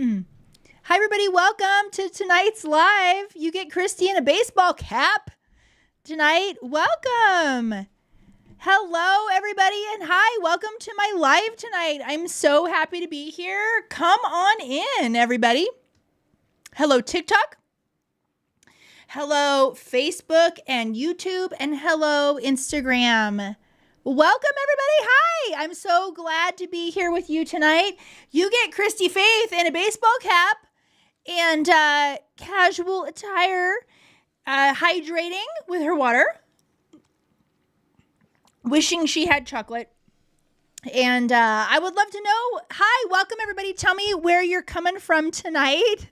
Hi, everybody. Welcome to tonight's live. You get Christy in a baseball cap tonight. Welcome. Hello, everybody, and hi. Welcome to my live tonight. I'm so happy to be here. Come on in, everybody. Hello, TikTok. Hello, Facebook and YouTube, and hello, Instagram. Welcome, everybody. Hi. I'm so glad to be here with you tonight. You get Christy-Faith in a baseball cap and casual attire, hydrating with her water, wishing she had chocolate. And I would love to know, hi, welcome, everybody. Tell me where you're coming from tonight.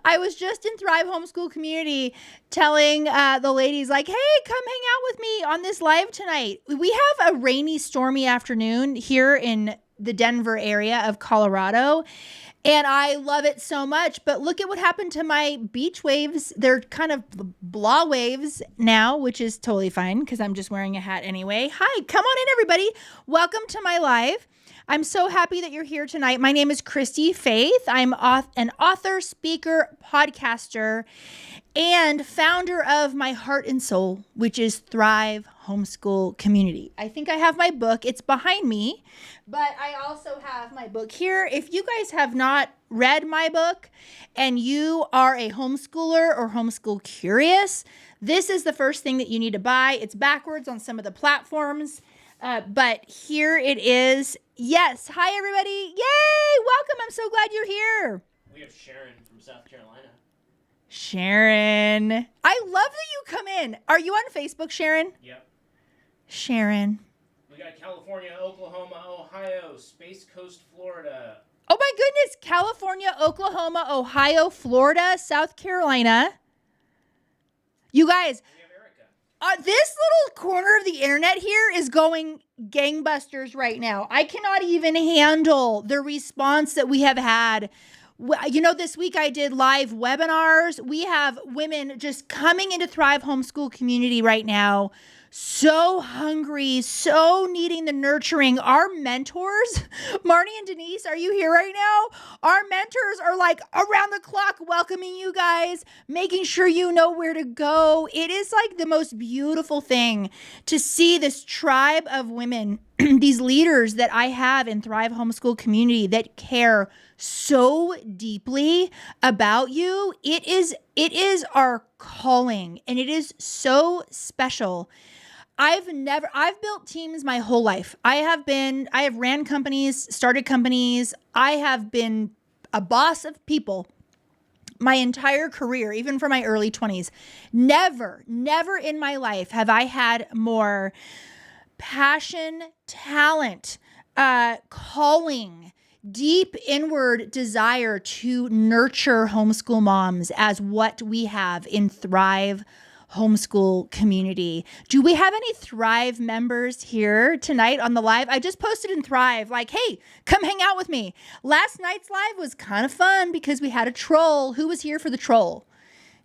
I was just in Thrive Homeschool Community telling the ladies, like, hey, come hang out with me on this live tonight. We have a rainy, stormy afternoon here in the Denver area of Colorado, and I love it so much. But look at what happened to my beach waves. They're kind of blah waves now, which is totally fine because I'm just wearing a hat anyway. Hi, come on in, everybody. Welcome to my live. I'm so happy that you're here tonight. My name is Christy-Faith. I'm an author, speaker, podcaster, and founder of my heart and soul, which is Thrive Homeschool Community. I think I have my book. It's behind me, but I also have my book here. If you guys have not read my book and you are a homeschooler or homeschool curious, this is the first thing that you need to buy. It's backwards on some of the platforms. But here it is. Yes. Hi, everybody. Yay. Welcome. I'm so glad you're here. We have Sharon from South Carolina. Sharon. I love that you come in. Are you on Facebook, Sharon? Yep. Sharon. We got California, Oklahoma, Ohio, Space Coast, Florida. Oh, my goodness. California, Oklahoma, Ohio, Florida, South Carolina. You guys. This little corner of the internet here is going gangbusters right now. I cannot even handle the response that we have had. You know, this week I did live webinars. We have women just coming into Thrive Homeschool Community right now, so hungry, so needing the nurturing. Our mentors, Marnie and Denise, are you here right now? Our mentors are like around the clock welcoming you guys, making sure you know where to go. It is like the most beautiful thing to see this tribe of women, these leaders that I have in Thrive Homeschool Community that care so deeply about you. It is our calling, and it is so special. I've built teams my whole life. I have ran companies, started companies. I have been a boss of people my entire career, even for my early 20s. Never in my life have I had more passion, talent, calling, deep inward desire to nurture homeschool moms as what we have in Thrive Homeschool Community. Do we have any Thrive members here tonight on the live? I just posted in Thrive, like, hey, come hang out with me. Last night's live was kind of fun because we had a troll. Who was here for the troll?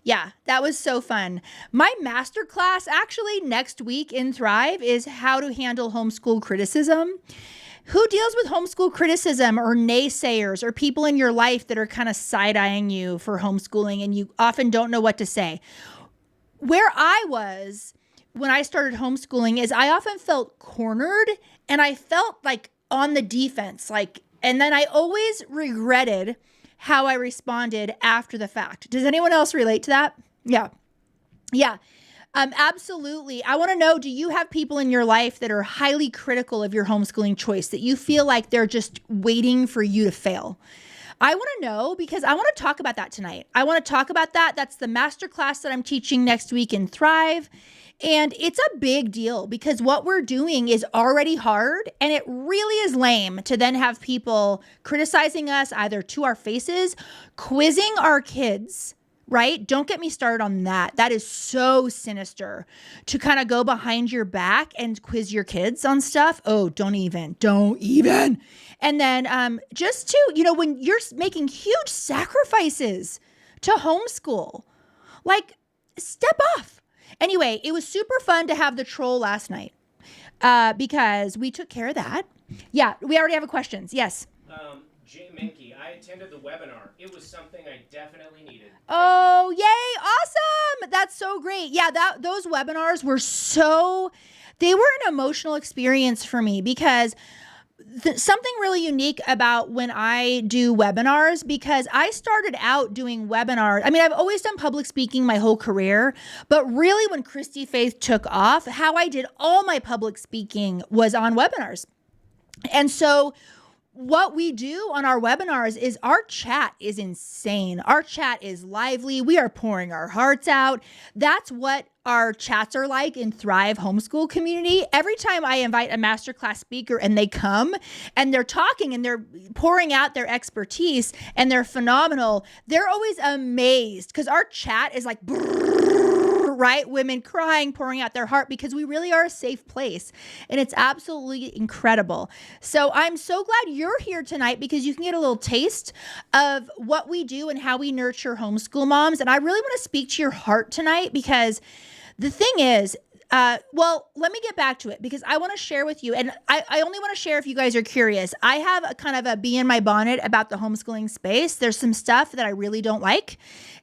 Yeah, that was so fun. My masterclass actually next week in Thrive is how to handle homeschool criticism. Who deals with homeschool criticism or naysayers or people in your life that are kind of side-eyeing you for homeschooling and you often don't know what to say? Where I was when I started homeschooling is I often felt cornered and I felt like on the defense, and then I always regretted how I responded after the fact. Does anyone else relate to that? Yeah. Absolutely. I want to know, do you have people in your life that are highly critical of your homeschooling choice, that you feel like they're just waiting for you to fail? I want to know because I want to talk about that tonight. I want to talk about that. That's the masterclass that I'm teaching next week in Thrive. And it's a big deal because what we're doing is already hard, and it really is lame to then have people criticizing us either to our faces, quizzing our kids, right? Don't get me started on that. That is so sinister to kind of go behind your back and quiz your kids on stuff. Oh, don't even. And then just to, when you're making huge sacrifices to homeschool, like step off. Anyway, it was super fun to have the troll last night because we took care of that. Yeah, we already have questions. Yes. Jay Menke, I attended the webinar. It was something I definitely needed. Oh, yay. Awesome. That's so great. Yeah, those webinars were they were an emotional experience for me because something really unique about when I do webinars, because I started out doing webinars. I mean, I've always done public speaking my whole career, but really when Christy-Faith took off, how I did all my public speaking was on webinars. And so what we do on our webinars is our chat is insane. Our chat is lively. We are pouring our hearts out. That's what our chats are like in Thrive Homeschool Community. Every time I invite a masterclass speaker and they come and they're talking and they're pouring out their expertise and they're phenomenal, they're always amazed because our chat is like, right? Women crying, pouring out their heart, because we really are a safe place. And it's absolutely incredible. So I'm so glad you're here tonight because you can get a little taste of what we do and how we nurture homeschool moms. And I really want to speak to your heart tonight because the thing is, well, let me get back to it because I want to share with you, and I only want to share if you guys are curious. I have a kind of a bee in my bonnet about the homeschooling space. There's some stuff that I really don't like,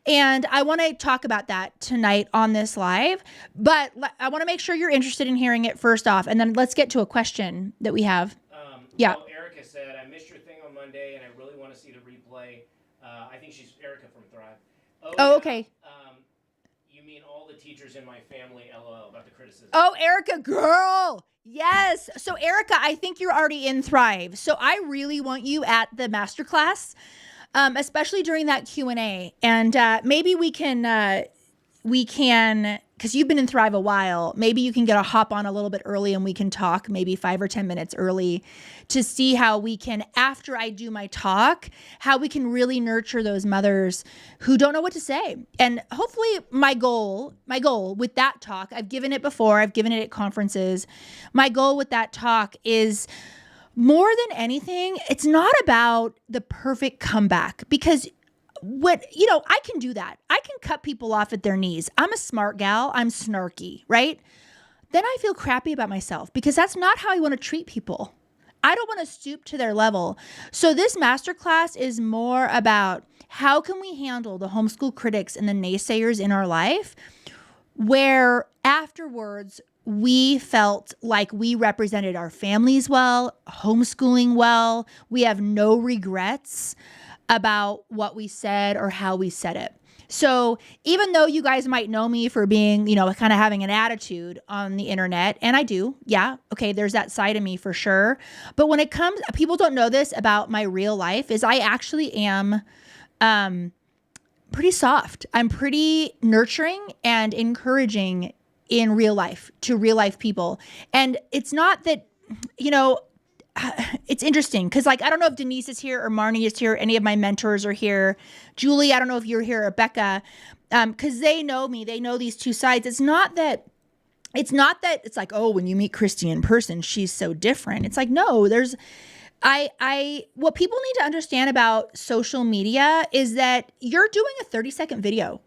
and I want to talk about that tonight on this live, but I want to make sure you're interested in hearing it first off, and then let's get to a question that we have. Yeah. Well, Erica said, I missed your thing on Monday, and I really want to see the replay. I think she's Erica from Thrive. Oh, yeah. okay. You mean all the teachers in my family, LOL, about the criticism. Oh, Erica, girl. Yes. So Erica, I think you're already in Thrive. So I really want you at the masterclass, especially during that Q&A. And maybe we can, because you've been in Thrive a while, maybe you can get a hop on a little bit early and we can talk maybe 5 or 10 minutes early to see how we can, after I do my talk, how we can really nurture those mothers who don't know what to say. And hopefully my goal with that talk, I've given it before, I've given it at conferences. My goal with that talk is more than anything, it's not about the perfect comeback, because I can do that. I can cut people off at their knees. I'm a smart gal. I'm snarky, right? Then I feel crappy about myself because that's not how I want to treat people. I don't want to stoop to their level. So this masterclass is more about how can we handle the homeschool critics and the naysayers in our life, where afterwards we felt like we represented our families well, homeschooling well. We have no regrets about what we said or how we said it. So even though you guys might know me for being, kind of having an attitude on the internet, and I do, yeah, okay, there's that side of me for sure. But when it comes, people don't know this about my real life, is I actually am pretty soft. I'm pretty nurturing and encouraging in real life to real life people. And it's not that, it's interesting because I don't know if Denise is here or Marnie is here. Any of my mentors are here. Julie, I don't know if you're here, or Becca, because they know me. They know these two sides. It's not that it's like, oh, when you meet Christy in person, she's so different. It's like, no, what people need to understand about social media is that you're doing a 30-second video.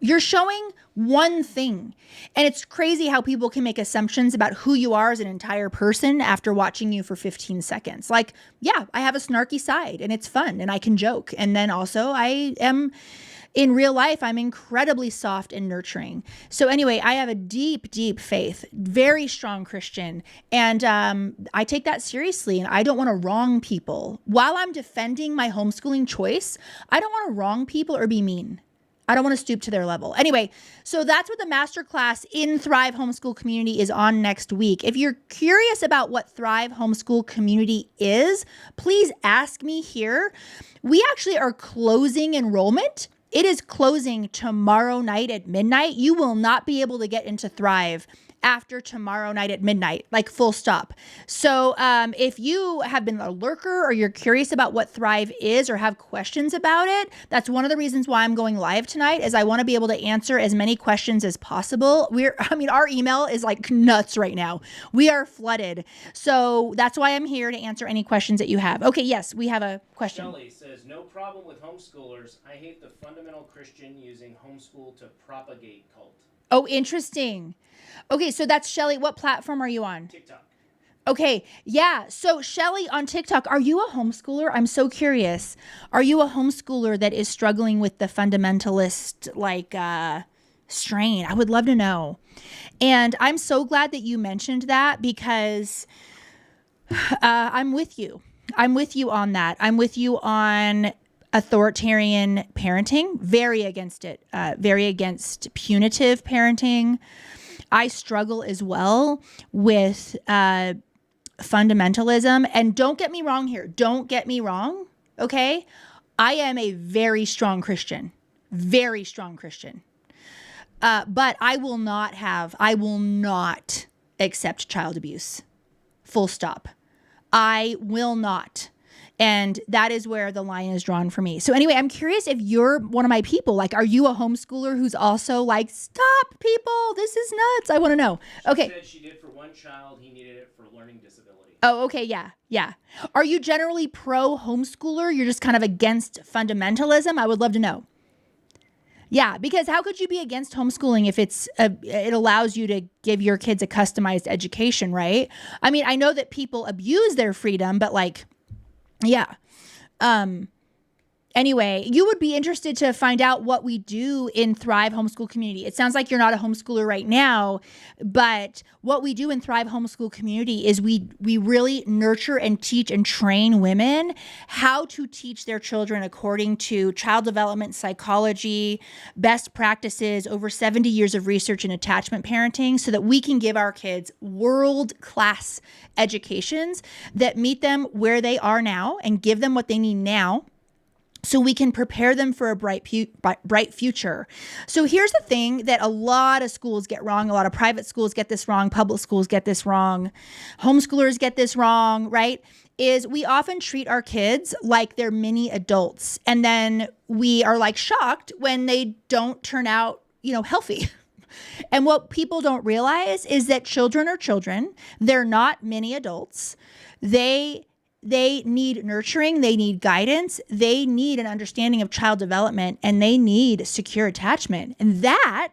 You're showing one thing. And it's crazy how people can make assumptions about who you are as an entire person after watching you for 15 seconds. Like, yeah, I have a snarky side and it's fun and I can joke. And then also in real life, I'm incredibly soft and nurturing. So anyway, I have a deep, deep faith, very strong Christian. And I take that seriously, and I don't want to wrong people. While I'm defending my homeschooling choice, I don't want to wrong people or be mean. I don't want to stoop to their level. Anyway, so that's what the masterclass in Thrive Homeschool Community is on next week. If you're curious about what Thrive Homeschool Community is, please ask me here. We actually are closing enrollment. It is closing tomorrow night at midnight. You will not be able to get into Thrive after tomorrow night at midnight, like full stop. So if you have been a lurker or you're curious about what Thrive is or have questions about it, that's one of the reasons why I'm going live tonight, is I want to be able to answer as many questions as possible. Our email is like nuts right now. We are flooded. So that's why I'm here to answer any questions that you have. Okay, yes, we have a question. Shelly says, no problem with homeschoolers. I hate the fundamental Christian using homeschool to propagate cult. Oh, interesting. Okay, so that's Shelly. What platform are you on? TikTok. Okay, yeah. So Shelly on TikTok, are you a homeschooler? I'm so curious. Are you a homeschooler that is struggling with the fundamentalist strain? I would love to know. And I'm so glad that you mentioned that because I'm with you. I'm with you on that. I'm with you on authoritarian parenting, very against it, very against punitive parenting. I struggle as well with fundamentalism. And don't get me wrong here. Don't get me wrong. Okay. I am a very strong Christian, very strong Christian. But I will not accept child abuse. Full stop. I will not. And that is where the line is drawn for me. So anyway, I'm curious if you're one of my people. Like, are you a homeschooler who's also like, stop, people, this is nuts? I want to know. Okay. She said she did for one child. He needed it for learning disability. Oh, okay. Yeah. Yeah. Are you generally pro homeschooler? You're just kind of against fundamentalism? I would love to know. Yeah, because how could you be against homeschooling if it allows you to give your kids a customized education, right? I mean, I know that people abuse their freedom, but like, yeah. Anyway, you would be interested to find out what we do in Thrive Homeschool Community. It sounds like you're not a homeschooler right now, but what we do in Thrive Homeschool Community is we really nurture and teach and train women how to teach their children according to child development psychology, best practices, over 70 years of research in attachment parenting, so that we can give our kids world-class educations that meet them where they are now and give them what they need now, so we can prepare them for a bright future. So here's the thing that a lot of schools get wrong. A lot of private schools get this wrong. Public schools get this wrong. Homeschoolers get this wrong, right? Is we often treat our kids like they're mini adults. And then we are like shocked when they don't turn out, healthy. And what people don't realize is that children are children. They're not mini adults. They need nurturing, they need guidance, they need an understanding of child development, and they need secure attachment. And that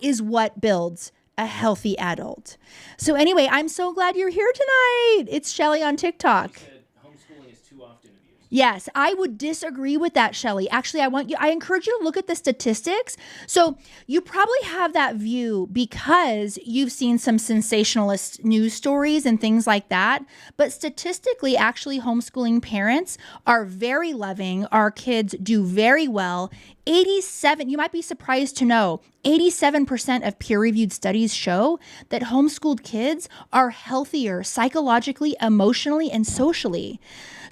is what builds a healthy adult. So anyway, I'm so glad you're here tonight. It's Shelly on TikTok. She said homeschooling is too often abused. Yes, I would disagree with that, Shelly. Actually, I encourage you to look at the statistics. So you probably have that view because you've seen some sensationalist news stories and things like that. But statistically, actually, homeschooling parents are very loving. Our kids do very well. 87, you might be surprised to know, 87% of peer-reviewed studies show that homeschooled kids are healthier psychologically, emotionally, and socially.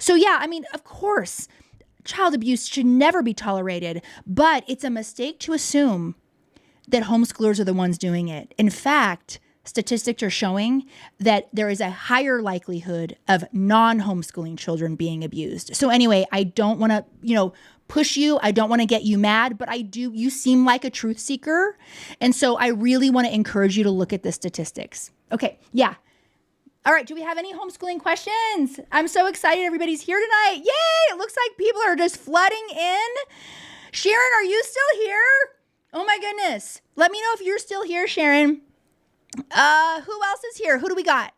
So yeah, I mean, of course, child abuse should never be tolerated, but it's a mistake to assume that homeschoolers are the ones doing it. In fact, statistics are showing that there is a higher likelihood of non-homeschooling children being abused. So anyway, I don't want to, push you. I don't want to get you mad, but you seem like a truth seeker. And so I really want to encourage you to look at the statistics. Okay. Yeah. All right. Do we have any homeschooling questions? I'm so excited. Everybody's here tonight. Yay. It looks like people are just flooding in. Sharon, are you still here? Oh my goodness. Let me know if you're still here, Sharon. Who else is here? Who do we got?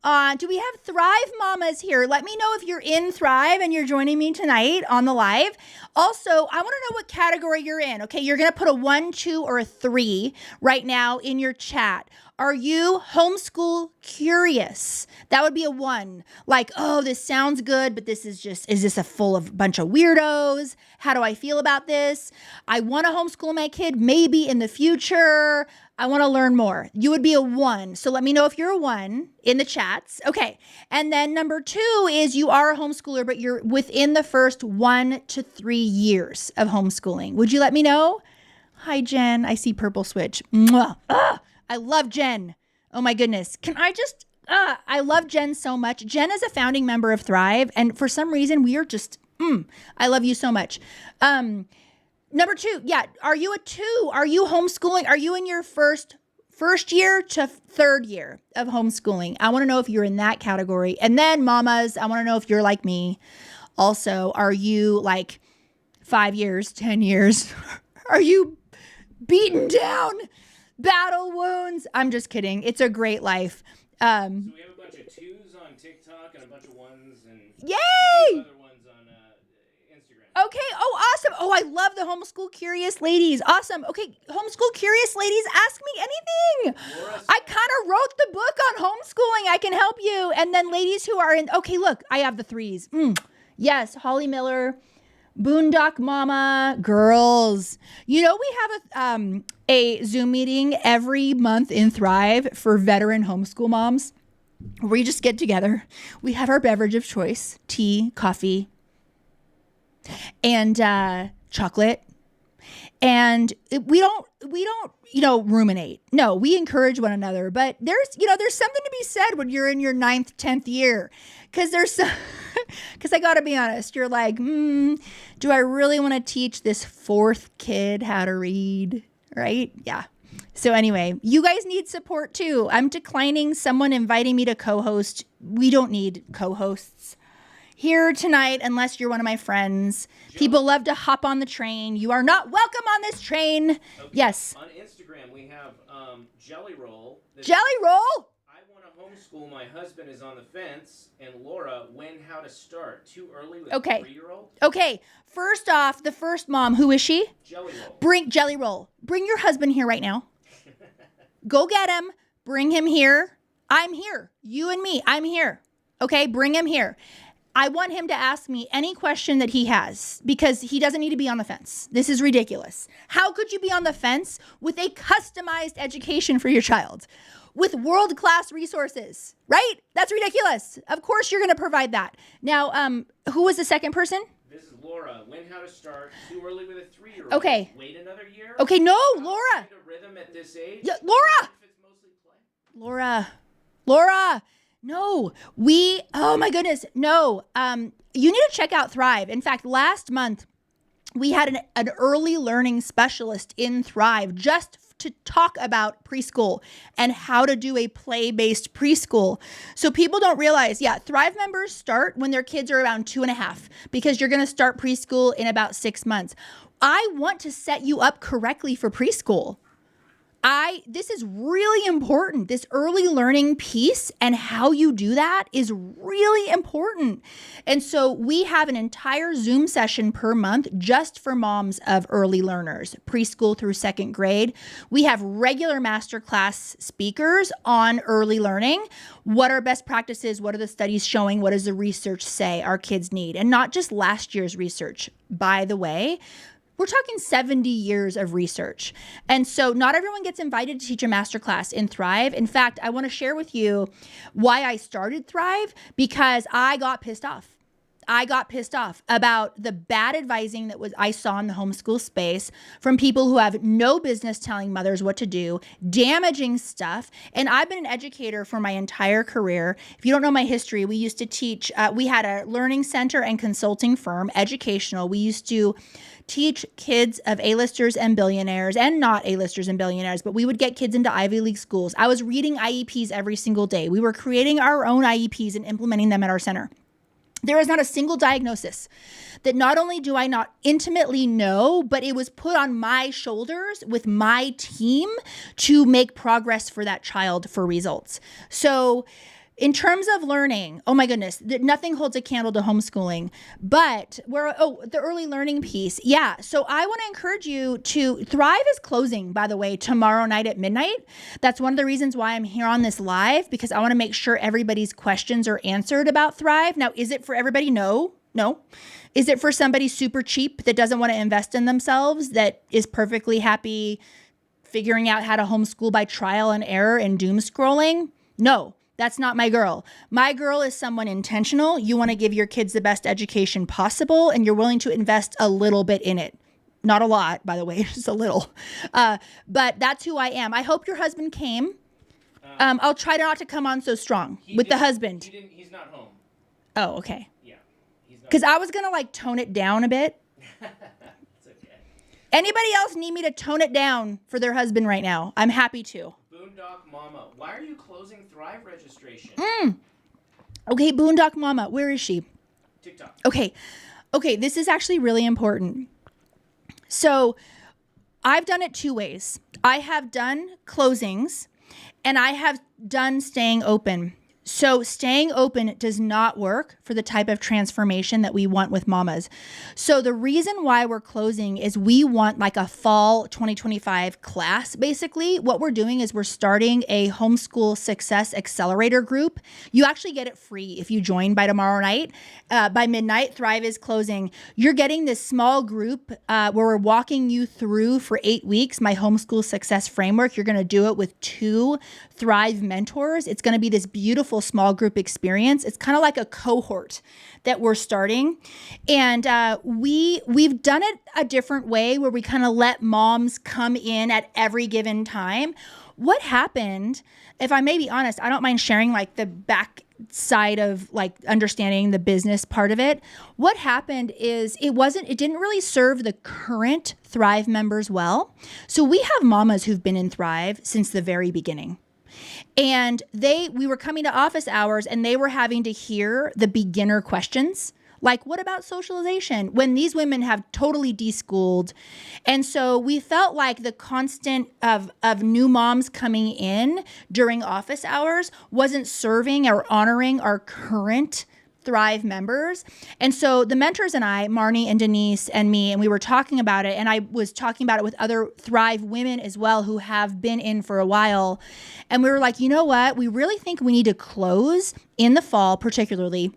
Do we have Thrive Mamas here? Let me know if you're in Thrive and you're joining me tonight on the live. Also, I want to know what category you're in. Okay, you're going to put a 1, 2, or a 3 right now in your chat. Are you homeschool curious? That would be a 1. Like, oh, this sounds good, but is this a full of bunch of weirdos? How do I feel about this? I want to homeschool my kid maybe in the future. I want to learn more. You would be a 1. So let me know if you're a 1 in the chats. Okay. And then number 2 is you are a homeschooler, but you're within the first 1 to 3 years of homeschooling. Would you let me know? Hi, Jen. I see purple switch. Mwah. I love Jen. Oh my goodness. I love Jen so much. Jen is a founding member of Thrive. And for some reason, we are just, I love you so much. Number 2, yeah. Are you a 2? Are you homeschooling? Are you in your first year to 3rd year of homeschooling? I want to know if you're in that category. And then mamas, I want to know if you're like me. Also, are you like 5 years, 10 years? Are you beaten down, battle wounds? I'm just kidding. It's a great life. So we have a bunch bunch of 2s on TikTok and a bunch of 1s and Yay! other ones on Instagram. Okay. Oh, awesome. Oh, I love the Homeschool Curious ladies. Awesome. Okay, Homeschool Curious ladies, ask me anything. I kind of wrote the book on homeschooling. I can help you. And then ladies who are in, okay, look, I have the 3s. Yes, Holly Miller, Boondock Mama, girls. You know, we have a Zoom meeting every month in Thrive for veteran homeschool moms. We just get together. We have our beverage of choice, tea, coffee, and chocolate. And we don't, ruminate. No, we encourage one another. But there's something to be said when you're in your 9th, 10th year. Because I got to be honest, you're like, do I really want to teach this 4th kid how to read? Right? Yeah. So anyway, you guys need support too. I'm declining someone inviting me to co-host. We don't need co-hosts here tonight unless you're one of my friends. People love to hop on the train. You are not welcome on this train. Okay. Yes. On Instagram, we have Jelly Roll. Jelly Roll? I want to homeschool. My husband is on the fence. And Laura, when, how to start? Too early with a 3-year-old? Okay. First off, the first mom, who is she? Jelly Roll. Bring Jelly Roll. Bring your husband here right now. Go get him. Bring him here. I'm here. You and me. I'm here. Okay? Bring him here. I want him to ask me any question that he has because he doesn't need to be on the fence. This is ridiculous. How could you be on the fence with a customized education for your child with world-class resources, right? That's ridiculous. Of course you're going to provide that. Now, who was the second person? This is Laura. When, how to start? Too early with a 3-year-old? Okay. Wait another year? Okay, no, Laura. Find a rhythm at this age? Yeah, Laura. If it's mostly play. Laura. No, oh my goodness. No, you need to check out Thrive. In fact, last month we had an early learning specialist in Thrive just to talk about preschool and how to do a play-based preschool. So people don't realize, Thrive members start when their kids are around 2.5 because you're going to start preschool in about 6 months. I want to set you up correctly for preschool. This is really important. This early learning piece and how you do that is really important. And so we have an entire Zoom session per month just for moms of early learners, preschool through 2nd grade. We have regular masterclass speakers on early learning. What are best practices? What are the studies showing? What does the research say our kids need? And not just last year's research, by the way. We're talking 70 years of research. And so not everyone gets invited to teach a masterclass in Thrive. In fact, I want to share with you why I started Thrive because I got pissed off. I got pissed off about the bad advising that I saw in the homeschool space from people who have no business telling mothers what to do, damaging stuff. And I've been an educator for my entire career. If you don't know my history, we used to teach, we had a learning center and consulting firm, educational. We used to teach kids of A-listers and billionaires and not A-listers and billionaires, but we would get kids into Ivy League schools. I was reading IEPs every single day. We were creating our own IEPs and implementing them at our center. There is not a single diagnosis that not only do I not intimately know, but it was put on my shoulders with my team to make progress for that child for results. So in terms of learning, oh my goodness, nothing holds a candle to homeschooling, but the early learning piece. Yeah. So I want to encourage you to Thrive is closing, by the way, tomorrow night at midnight. That's one of the reasons why I'm here on this live, because I want to make sure everybody's questions are answered about Thrive. Now, is it for everybody? No. Is it for somebody super cheap that doesn't want to invest in themselves, that is perfectly happy figuring out how to homeschool by trial and error and doom scrolling? No. That's not my girl. My girl is someone intentional. You want to give your kids the best education possible, and you're willing to invest a little bit in it. Not a lot, by the way, just a little. But that's who I am. I hope your husband came. I'll try not to come on so strong with the husband. He's not home. Oh, okay. Yeah. Because I was going to tone it down a bit. It's okay. Anybody else need me to tone it down for their husband right now? I'm happy to. Boondock Mama, why are you closing Thrive registration? Okay, Boondock Mama, where is she? TikTok. Okay, this is actually really important. So I've done it 2 ways. I have done closings and I have done staying open. So staying open does not work for the type of transformation that we want with mamas. So the reason why we're closing is we want like a fall 2025 class. Basically, what we're doing is we're starting a homeschool success accelerator group. You actually get it free if you join by tomorrow night. By midnight, Thrive is closing. You're getting this small group where we're walking you through for 8 weeks my homeschool success framework. You're going to do it with 2 Thrive mentors. It's going to be this beautiful small group experience. It's kind of like a cohort that we're starting. And we've done it a different way where we kind of let moms come in at every given time. What happened, if I may be honest, I don't mind sharing like the back side of like understanding the business part of it. What happened is it didn't really serve the current Thrive members well. So we have mamas who've been in Thrive since the very beginning. And we were coming to office hours and they were having to hear the beginner questions. Like, what about socialization? When these women have totally deschooled. And so we felt like the constant of new moms coming in during office hours wasn't serving or honoring our current Thrive members. And so the mentors and I, Marnie and Denise and me, and we were talking about it. And I was talking about it with other Thrive women as well who have been in for a while. And we were like, you know what? We really think we need to close in the fall, particularly,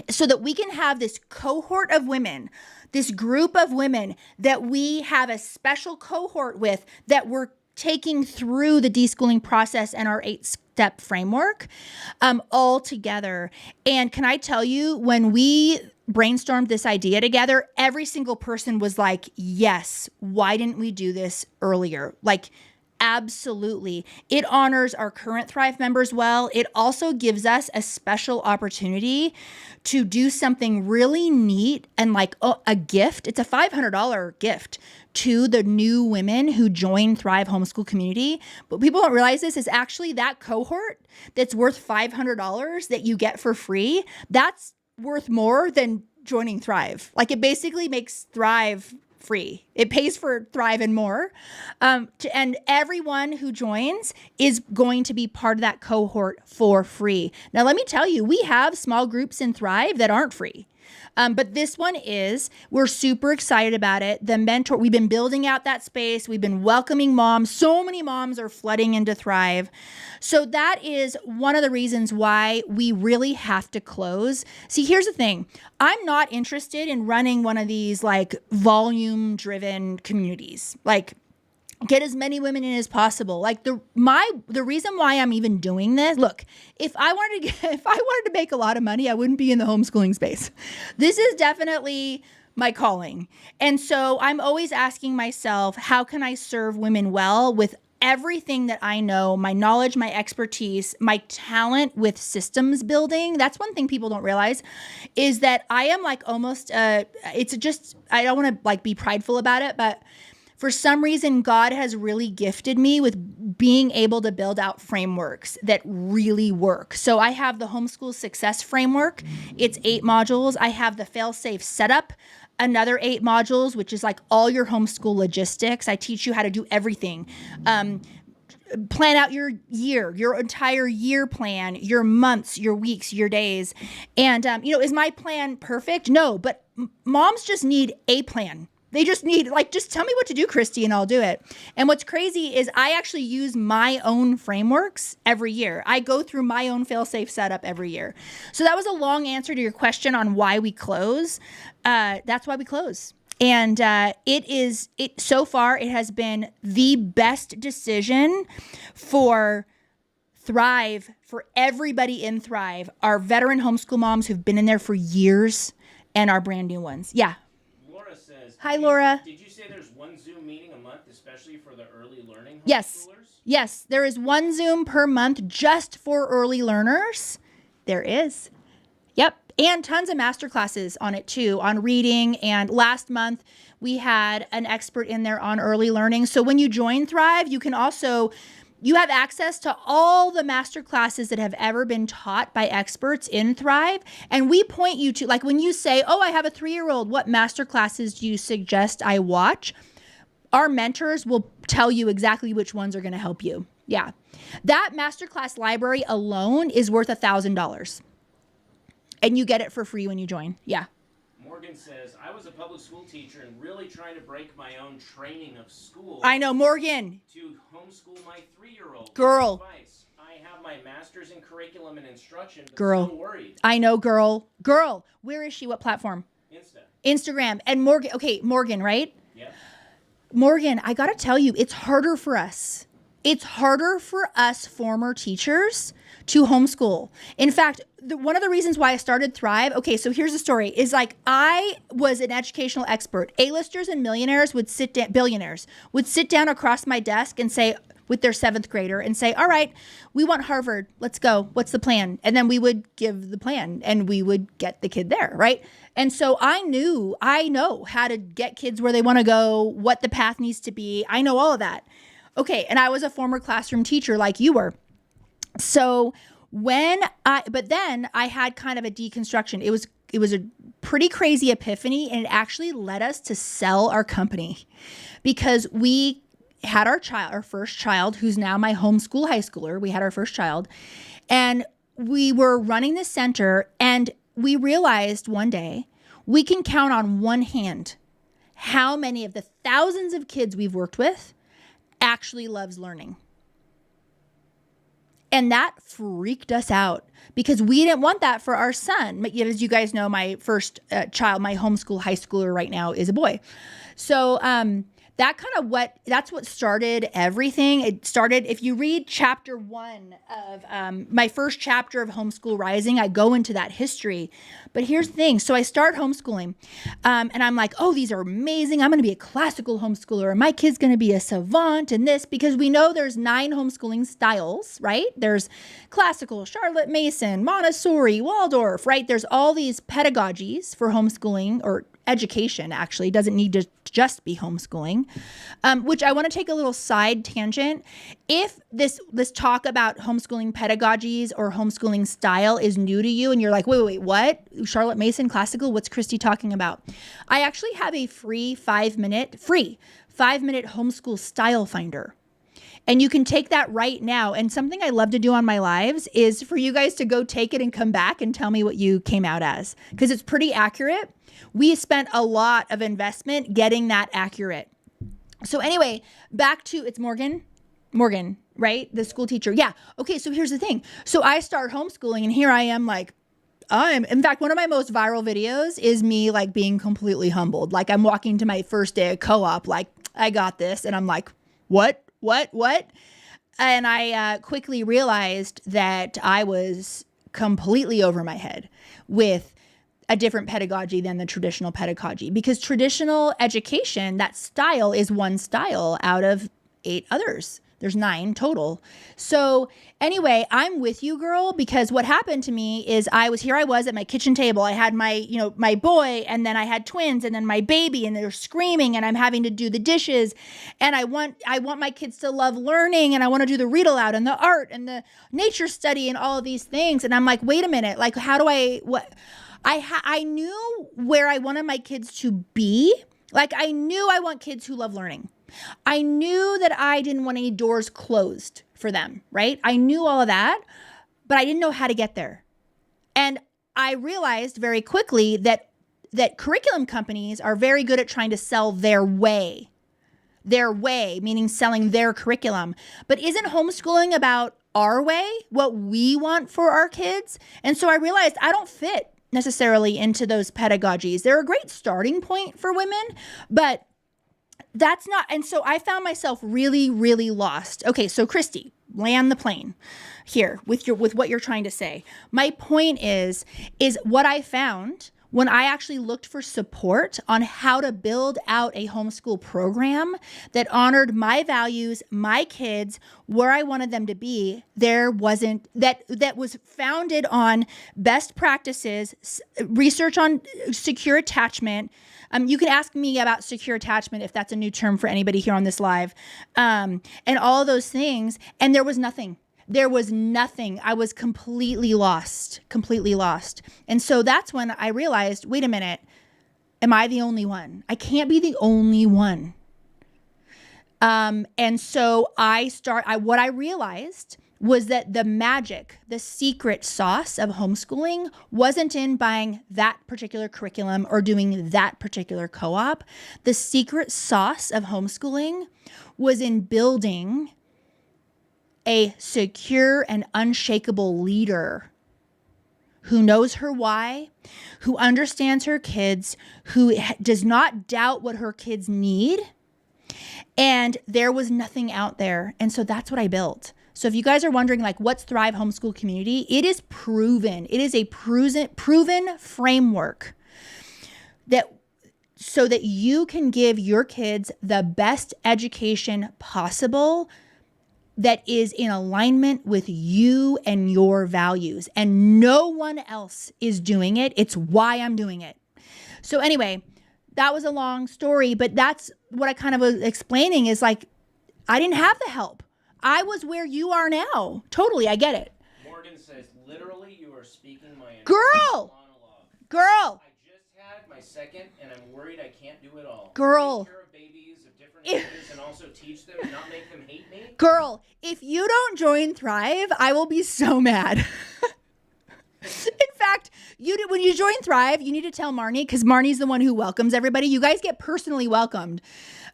so that we can have this cohort of women, this group of women that we have a special cohort with that we're taking through the deschooling process and our 8-step framework all together. And can I tell you, when we brainstormed this idea together, every single person was like, yes, why didn't we do this earlier? Like, absolutely. It honors our current Thrive members well. It also gives us a special opportunity to do something really neat and like a gift. It's a $500 gift to the new women who join Thrive Homeschool Community. But people don't realize this is actually that cohort that's worth $500 that you get for free. That's worth more than joining Thrive. Like, it basically makes Thrive free. It pays for Thrive and more. And everyone who joins is going to be part of that cohort for free. Now, let me tell you, we have small groups in Thrive that aren't free. But this one is. We're super excited about it. The mentor, we've been building out that space. We've been welcoming moms. So many moms are flooding into Thrive. So that is one of the reasons why we really have to close. See, here's the thing. I'm not interested in running one of these like volume driven communities. Like, get as many women in as possible. Like the reason why I'm even doing this, look, if I wanted to make a lot of money, I wouldn't be in the homeschooling space. This is definitely my calling. And so I'm always asking myself, how can I serve women well with everything that I know, my knowledge, my expertise, my talent with systems building? That's one thing people don't realize is that I am like almost, I don't want to like be prideful about it, but for some reason, God has really gifted me with being able to build out frameworks that really work. So I have the Homeschool Success Framework. It's 8 modules. I have the Fail-Safe Setup, another 8 modules, which is like all your homeschool logistics. I teach you how to do everything. Plan out your year, your entire year plan, your months, your weeks, your days. And, is my plan perfect? No, but moms just need a plan. They just need, just tell me what to do, Christy, and I'll do it. And what's crazy is I actually use my own frameworks every year. I go through my own fail-safe setup every year. So that was a long answer to your question on why we close. That's why we close. And so far, it has been the best decision for Thrive, for everybody in Thrive, our veteran homeschool moms who've been in there for years and our brand new ones. Yeah. Hi, Laura. Did you say there's one Zoom meeting a month, especially for the early learning homeschoolers? Yes. Yes, there is one Zoom per month just for early learners. There is. Yep. And tons of masterclasses on it too, on reading. And last month we had an expert in there on early learning. So when you join Thrive, you have access to all the master classes that have ever been taught by experts in Thrive. And we point you to, like when you say, oh, I have a 3-year-old, what master classes do you suggest I watch? Our mentors will tell you exactly which ones are going to help you. Yeah. That masterclass library alone is worth $1,000. And you get it for free when you join. Yeah. Morgan says, I was a public school teacher and really trying to break my own training of school. I know, Morgan. To homeschool my 3-year-old. Girl. Advice. I have my master's in curriculum and instruction, but girl. still worried. I know, girl. Girl. Where is she? What platform? Instagram. And Morgan. Okay, Morgan, right? Yeah. Morgan, I got to tell you, it's harder for us. It's harder for us former teachers to homeschool. In fact, one of the reasons why I started Thrive, okay, so here's the story, is like I was an educational expert. A-listers and millionaires would sit down, billionaires would sit down across my desk and say, with their 7th grader and say, all right, we want Harvard. Let's go. What's the plan? And then we would give the plan and we would get the kid there, right? And so I know how to get kids where they want to go, what the path needs to be. I know all of that. Okay. And I was a former classroom teacher like you were. So but then I had kind of a deconstruction. It was a pretty crazy epiphany, and it actually led us to sell our company because we had our first child, who's now my homeschool high schooler. We had our first child, and we were running the center, and we realized one day we can count on one hand how many of the thousands of kids we've worked with actually loves learning. And that freaked us out because we didn't want that for our son. As you guys know, my first child, my homeschool high schooler right now, is a boy. So that's what started everything. It started, if you read chapter 1 of my first chapter of Homeschool Rising, I go into that history. But here's the thing. So I start homeschooling and I'm like, oh, these are amazing. I'm going to be a classical homeschooler and my kid's going to be a savant in this, because we know there's 9 homeschooling styles, right? There's classical, Charlotte Mason, Montessori, Waldorf, right? There's all these pedagogies for homeschooling, or education actually. Doesn't need to just be homeschooling, which I want to take a little side tangent. If this talk about homeschooling pedagogies or homeschooling style is new to you and you're like, wait, what? Charlotte Mason, classical? What's Christy talking about? I actually have a free 5-minute homeschool style finder. And you can take that right now. And something I love to do on my lives is for you guys to go take it and come back and tell me what you came out as, because it's pretty accurate. We spent a lot of investment getting that accurate. So anyway, back to, it's Morgan, right? The school teacher. Yeah. Okay. So here's the thing. So I start homeschooling and here I am like, in fact, one of my most viral videos is me like being completely humbled. Like I'm walking to my first day of co-op, like I got this. And I'm like, what? And I quickly realized that I was completely over my head with a different pedagogy than the traditional pedagogy, because traditional education, that style is one style out of 8 others. There's 9 total. So anyway, I'm with you, girl, because what happened to me is I was at my kitchen table. I had my boy, and then I had twins, and then my baby, and they're screaming, and I'm having to do the dishes. And I want my kids to love learning, and I want to do the read aloud and the art and the nature study and all of these things. And I'm like, wait a minute, like, how do I knew where I wanted my kids to be. Like I knew I want kids who love learning. I knew that I didn't want any doors closed for them, right? I knew all of that, but I didn't know how to get there. And I realized very quickly that curriculum companies are very good at trying to sell their way, meaning selling their curriculum. But isn't homeschooling about our way, what we want for our kids? And so I realized I don't fit necessarily into those pedagogies. They're a great starting point for women, but that's not. And so I found myself really, really lost. Okay, so Christy, land the plane here with what you're trying to say. My point is what I found when I actually looked for support on how to build out a homeschool program that honored my values, my kids, where I wanted them to be. There wasn't that was founded on best practices, research on secure attachment. You can ask me about secure attachment if that's a new term for anybody here on this live, and all of those things. And there was nothing. I was completely lost. And so that's when I realized, wait a minute, am I the only one? I can't be the only one. And so what I realized was that the magic, the secret sauce of homeschooling wasn't in buying that particular curriculum or doing that particular co-op. The secret sauce of homeschooling was in building a secure and unshakable leader who knows her why, who understands her kids, who does not doubt what her kids need. And there was nothing out there. And so that's what I built. So if you guys are wondering, like, what's Thrive Homeschool Community? It is proven. It is a proven framework so that you can give your kids the best education possible that is in alignment with you and your values. And no one else is doing it. It's why I'm doing it. So anyway, that was a long story, but that's what I kind of was explaining is like, I didn't have the help. I was where you are now. Totally, I get it. Morgan says, literally, you are speaking my monologue. Girl. I just had my second, and I'm worried I can't do it all. Girl. Take care of babies of different ages and also teach them and not make them hate me. Girl, if you don't join Thrive, I will be so mad. In fact, when you join Thrive, you need to tell Marnie, because Marnie's the one who welcomes everybody. You guys get personally welcomed.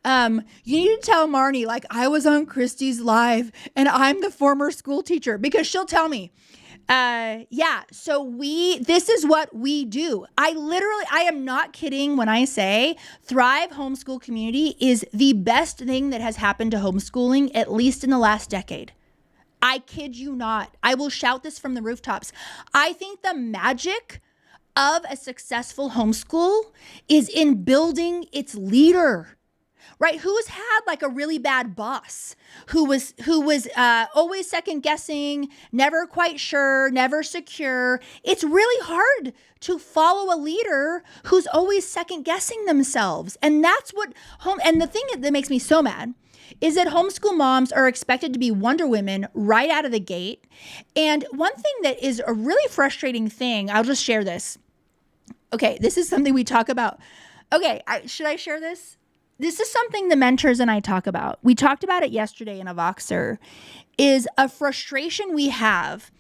You need to tell Marnie, like, I was on Christy's live and I'm the former school teacher, because she'll tell me. So this is what we do. I am not kidding when I say Thrive Homeschool Community is the best thing that has happened to homeschooling, at least in the last decade. I kid you not. I will shout this from the rooftops. I think the magic of a successful homeschool is in building its leader, right? Who's had like a really bad boss who was always second guessing, never quite sure, never secure. It's really hard to follow a leader who's always second guessing themselves. And that's what and the thing that makes me so mad is that homeschool moms are expected to be Wonder Women right out of the gate. And one thing that is a really frustrating thing, I'll just share this. Okay, this is something we talk about. Okay, should I share this? This is something the mentors and I talk about. We talked about it yesterday in a Voxer, is a frustration we have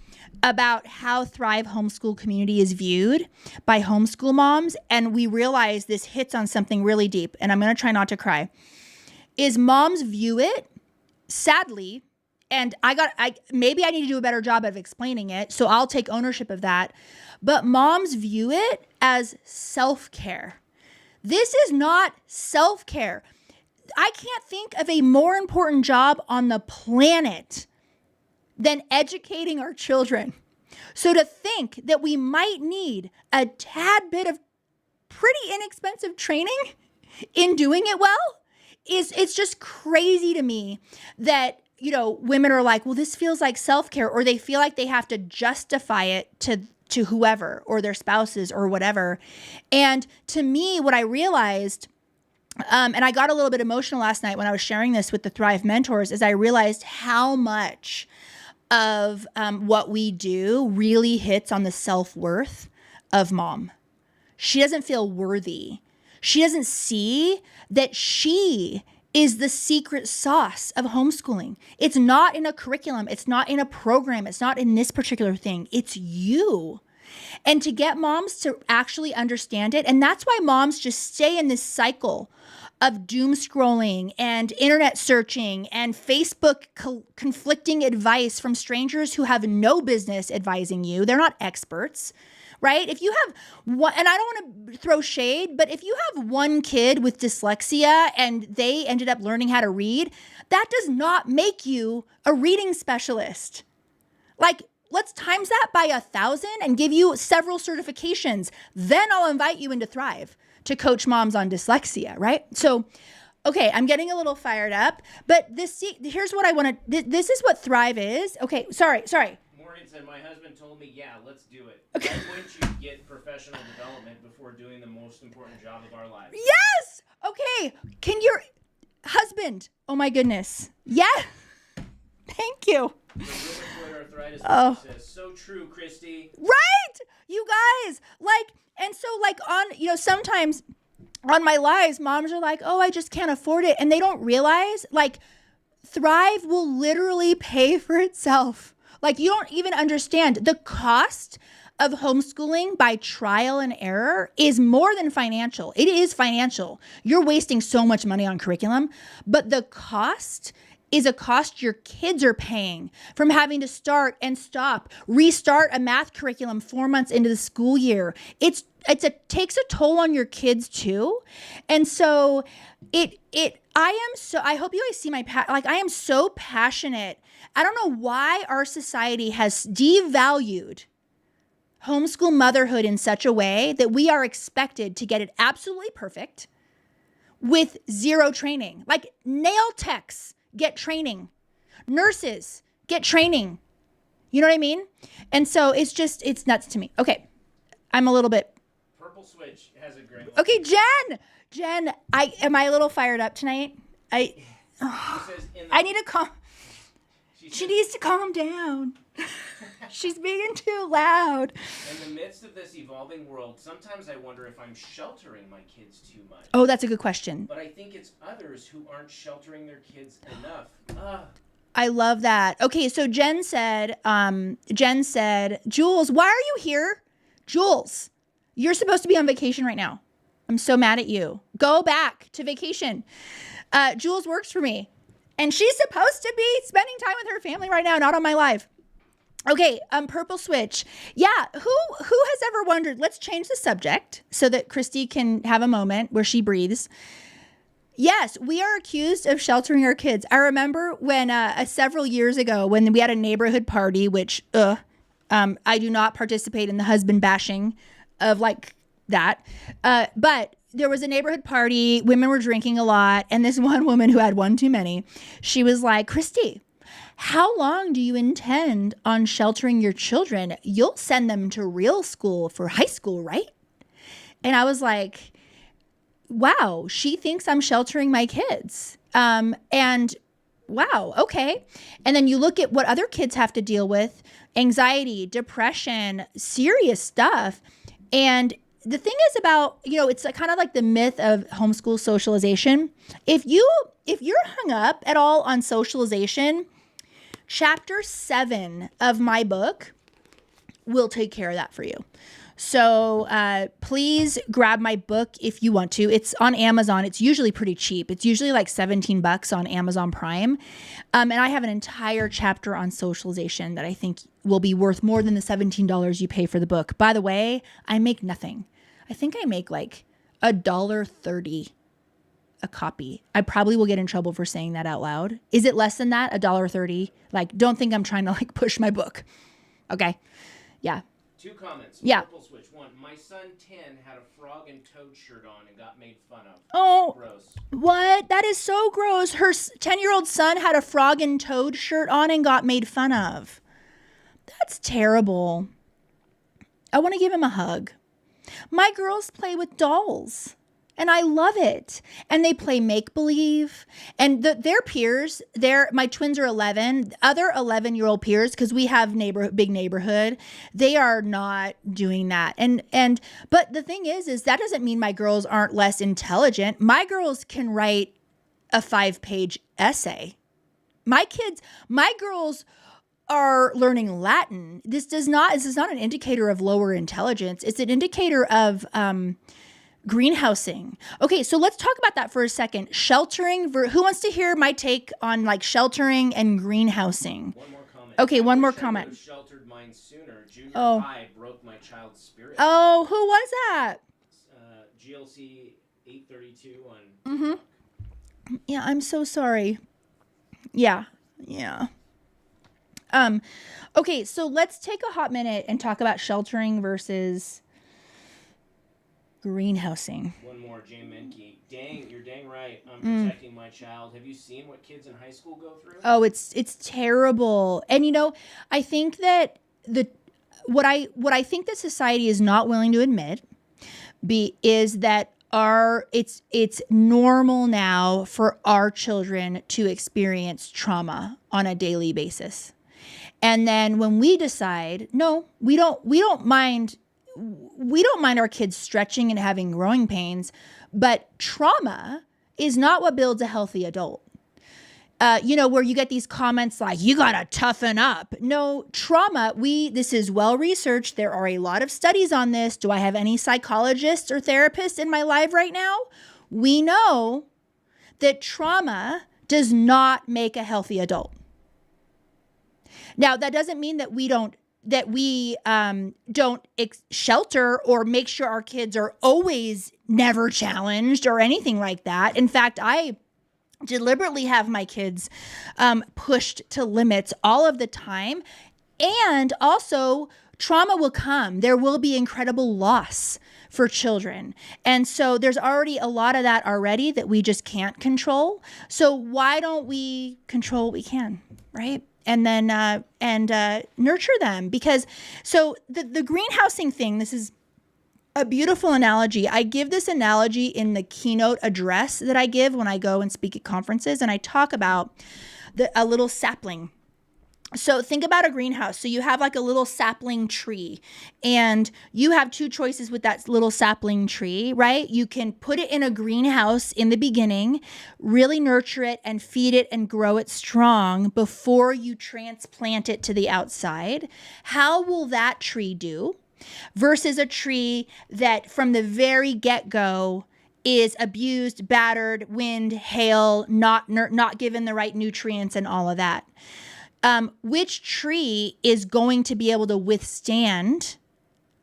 about how Thrive Homeschool Community is viewed by homeschool moms. And we realize this hits on something really deep, and I'm going to try not to cry. Is moms view it, sadly, and maybe I need to do a better job of explaining it, so I'll take ownership of that, but moms view it as self-care. This is not self-care. I can't think of a more important job on the planet than educating our children. So to think that we might need a tad bit of pretty inexpensive training in doing it well, it's just crazy to me that, women are like, well, this feels like self-care, or they feel like they have to justify it to whoever or their spouses or whatever. And to me, what I realized, and I got a little bit emotional last night when I was sharing this with the Thrive mentors, is I realized how much of what we do really hits on the self-worth of mom. She doesn't feel worthy. She doesn't see that she is the secret sauce of homeschooling. It's not in a curriculum. It's not in a program. It's not in this particular thing. It's you. And to get moms to actually understand it, and that's why moms just stay in this cycle of doom scrolling and internet searching and Facebook conflicting advice from strangers who have no business advising you. They're not experts. Right? If you have one, and I don't want to throw shade, but if you have one kid with dyslexia and they ended up learning how to read, that does not make you a reading specialist. Like, let's times that by 1,000 and give you several certifications. Then I'll invite you into Thrive to coach moms on dyslexia, right? So, okay, I'm getting a little fired up, but here's what I want to, this is what Thrive is. Okay, sorry. Morgan said, my husband told me, yeah, let's do it. Okay. Why wouldn't you get professional development before doing the most important job of our lives? Yes! Okay, can your husband, oh my goodness. Yeah, thank you. Rheumatoid arthritis says, so true, Christy. Right? You guys, sometimes on my lives, moms are like, oh, I just can't afford it. And they don't realize like Thrive will literally pay for itself. Like you don't even understand the cost of homeschooling by trial and error is more than financial. It is financial. You're wasting so much money on curriculum, but the cost is a cost your kids are paying from having to start and stop, restart a math curriculum 4 months into the school year. It takes a toll on your kids too. And so I hope you guys see I am so passionate. I don't know why our society has devalued homeschool motherhood in such a way that we are expected to get it absolutely perfect with zero training. Like nail techs get training. Nurses get training. You know what I mean? And so it's nuts to me. Okay. I'm a little bit. Purple Switch has a great one. Okay, Jen, am I a little fired up tonight? I need to calm. She needs to calm down. She's being too loud. In the midst of this evolving world, sometimes I wonder if I'm sheltering my kids too much. Oh, that's a good question. But I think it's others who aren't sheltering their kids enough. I love that. Okay, so Jen said, Jules, why are you here? Jules, you're supposed to be on vacation right now. I'm so mad at you. Go back to vacation. Jules works for me. And she's supposed to be spending time with her family right now, not on my live. Okay, Purple Switch. Yeah, who has ever wondered, let's change the subject so that Christy can have a moment where she breathes. Yes, we are accused of sheltering our kids. I remember when several years ago when we had a neighborhood party, which I do not participate in the husband bashing of like that. But there was a neighborhood party. Women were drinking a lot. And this one woman who had one too many, she was like, Christy, how long do you intend on sheltering your children? You'll send them to real school for high school, right? And I was like, wow, she thinks I'm sheltering my kids. And wow, okay. And then you look at what other kids have to deal with, anxiety, depression, serious stuff. And the thing is about, it's kind of like the myth of homeschool socialization. If you're hung up at all on socialization, chapter 7 of my book will take care of that for you. So please grab my book if you want to. It's on Amazon. It's usually pretty cheap. It's usually like $17 on Amazon Prime. And I have an entire chapter on socialization that I think will be worth more than the $17 you pay for the book. By the way, I make nothing. I think I make like $1.30 a copy. I probably will get in trouble for saying that out loud. Is it less than that? $1.30? Like, don't think I'm trying to like push my book. Okay. Yeah. 2 comments. Yeah. Purple Switch. 1. My son 10 had a frog and toad shirt on and got made fun of. Oh. Gross. What? That is so gross. Her 10-year-old son had a frog and toad shirt on and got made fun of. That's terrible. I want to give him a hug. My girls play with dolls. And I love it. And they play make-believe. And their peers, my twins are 11. Other 11-year-old peers, because we have big neighborhood, they are not doing that. But the thing is that doesn't mean my girls aren't less intelligent. My girls can write a 5-page essay. My girls are learning Latin. This is not an indicator of lower intelligence. It's an indicator of greenhousing. Okay, so let's talk about that for a second. Sheltering. Who wants to hear my take on like sheltering and greenhousing? One more comment. Okay, one more I comment. would have sheltered mine sooner. Junior high broke my child's spirit. Oh, who was that? GLC 832 on. Mm-hmm. Yeah, I'm so sorry. Yeah. Okay, so let's take a hot minute and talk about sheltering versus greenhousing. One more, Jay Menke. You're dang right. I'm protecting my child. Have you seen what kids in high school go through? Oh, it's terrible. And I think that what I think that society is not willing to admit is that it's normal now for our children to experience trauma on a daily basis. And then when we decide, no, we don't mind our kids stretching and having growing pains, But trauma is not what builds a healthy adult. Where you get these comments like, you got to toughen up. No, trauma, this is well researched. There are a lot of studies on this. Do I have any psychologists or therapists in my life right now? We know that trauma does not make a healthy adult. Now, that doesn't mean that we don't shelter or make sure our kids are always never challenged or anything like that. In fact, I deliberately have my kids pushed to limits all of the time. And also, trauma will come. There will be incredible loss for children. And so there's already a lot of that already that we just can't control. So why don't we control what we can, right? And then nurture them. Because so the greenhousing thing, this is a beautiful analogy. I give this analogy in the keynote address that I give when I go and speak at conferences, and I talk about a little sapling. So think about a greenhouse. So you have like a little sapling tree, and you have two choices with that little sapling tree, right? You can put it in a greenhouse in the beginning, really nurture it and feed it and grow it strong before you transplant it to the outside. How will that tree do? Versus a tree that from the very get-go is abused, battered, wind, hail, not given the right nutrients and all of that. Which tree is going to be able to withstand,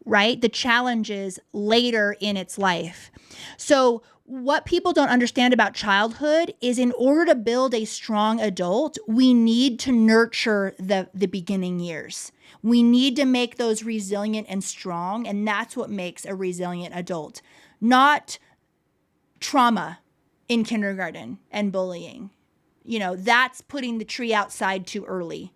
right, the challenges later in its life? So what people don't understand about childhood is in order to build a strong adult, we need to nurture the beginning years. We need to make those resilient and strong, and that's what makes a resilient adult, not trauma in kindergarten and bullying. That's putting the tree outside too early.